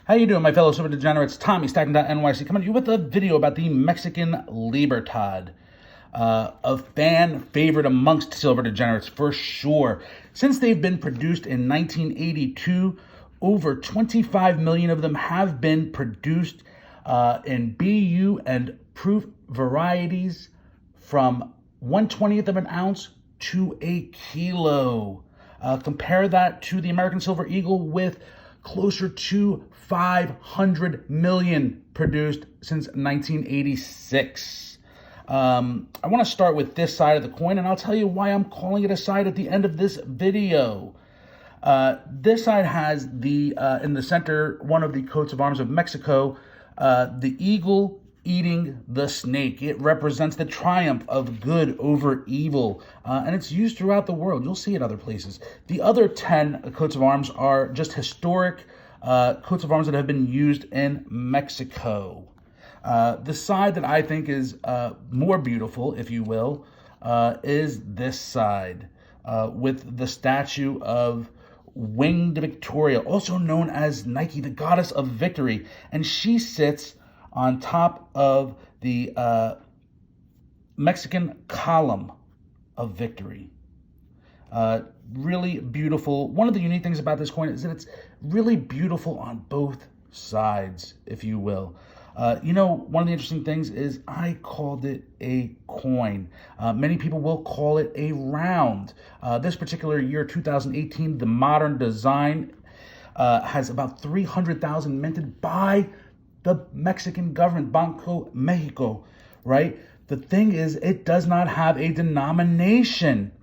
How you doing, my fellow super degenerates? Tommy, Stacking.nyc, coming to you with a video about the Mexican Libertad. A fan favorite amongst silver degenerates for sure. Since they've been produced in 1982, over 25 million of them have been produced in BU and proof varieties from 1/20th of an ounce to a kilo. Compare that to the American Silver Eagle with closer to 500 million produced since 1986. I want to start with this side of the coin, and I'll tell you why I'm calling it a side at the end of this video. This side has the, in the center, one of the coats of arms of Mexico, the eagle eating the snake. It represents the triumph of good over evil, and it's used throughout the world. You'll see it other places. The other 10 coats of arms are just historic coats of arms that have been used in Mexico. The side that I think is more beautiful, if you will, is this side, with the statue of Winged Victoria, also known as Nike, the goddess of victory, and she sits on top of the Mexican column of victory. Really beautiful. One of the unique things about this coin is that it's really beautiful on both sides, if you will. One of the interesting things is I called it a coin. Many people will call it a round. This particular year, 2018, the modern design has about 300,000 minted by the Mexican government, Banco Mexico, right? The thing is, it does not have a denomination.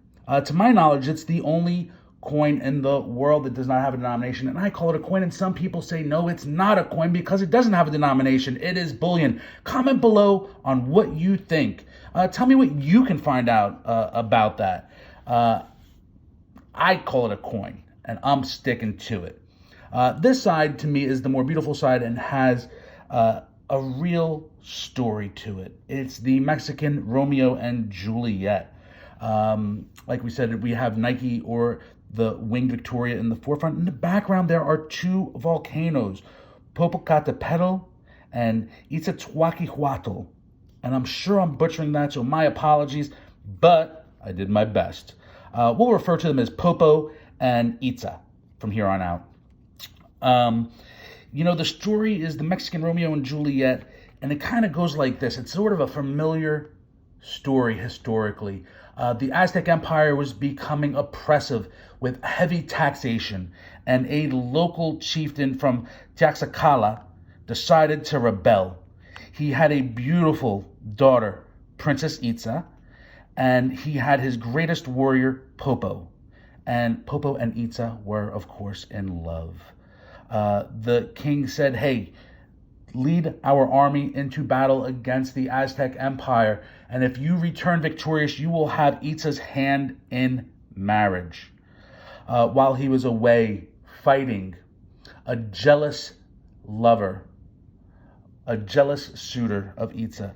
To my knowledge, it's the only coin in the world that does not have a denomination, and I call it a coin, and some people say, no, it's not a coin because it doesn't have a denomination. It is bullion. Comment below on what you think. Tell me what you can find out about that. I call it a coin, and I'm sticking to it. This side, to me, is the more beautiful side and has a real story to it. It's the Mexican Romeo and Juliet. Like we said, we have Nike or the Winged Victoria in the forefront. In the background, there are two volcanoes, Popocatépetl and Iztaccíhuatl. And I'm sure I'm butchering that, so my apologies, but I did my best. We'll refer to them as Popo and Itza from here on out. The story is the Mexican Romeo and Juliet, and it kind of goes like this. It's sort of a familiar story historically. The Aztec Empire was becoming oppressive with heavy taxation, and a local chieftain from Tlaxcala decided to rebel. He had a beautiful daughter, Princess Itza, and he had his greatest warrior, Popo. And Popo and Itza were, of course, in love. The king said, hey, lead our army into battle against the Aztec Empire, and if you return victorious, you will have Itza's hand in marriage. While he was away fighting, a jealous lover, a jealous suitor of Itza,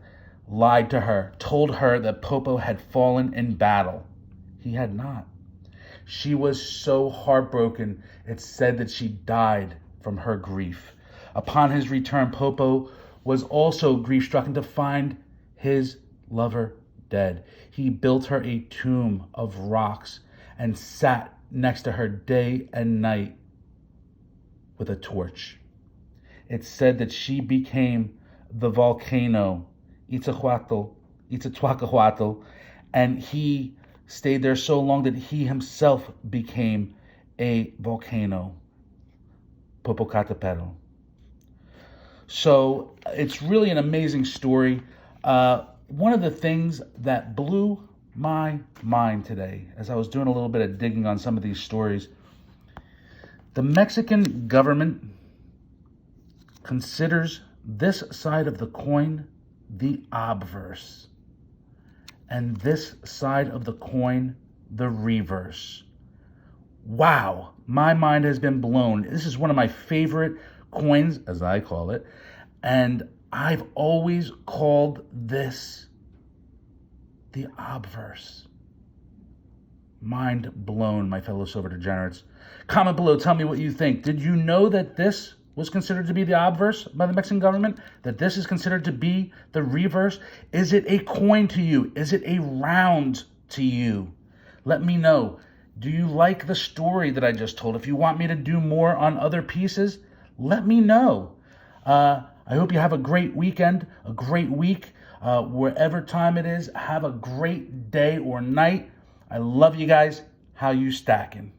lied to her, told her that Popo had fallen in battle. He had not. She was so heartbroken, it's said that she died from her grief. Upon his return, Popo was also grief-stricken to find his lover dead. He built her a tomb of rocks and sat next to her day and night with a torch. It's said that she became the volcano, Iztaccíhuatl, and he stayed there so long that he himself became a volcano, Popocatépetl. So it's really an amazing story. One of the things that blew my mind today, as I was doing a little bit of digging on some of these stories, the Mexican government considers this side of the coin the obverse, and this side of the coin the reverse. Wow, my mind has been blown. This is one of my favorite coins, as I call it, and I've always called this the obverse. Mind blown, my fellow silver degenerates. Comment below, tell me what you think. Did you know that this was considered to be the obverse by the Mexican government, that this is considered to be the reverse? Is it a coin to you? Is it a round to you? Let me know. Do you like the story that I just told? If you want me to do more on other pieces, let me know. I hope you have a great weekend, a great week, wherever time it is. Have a great day or night. I love you guys. How you stacking?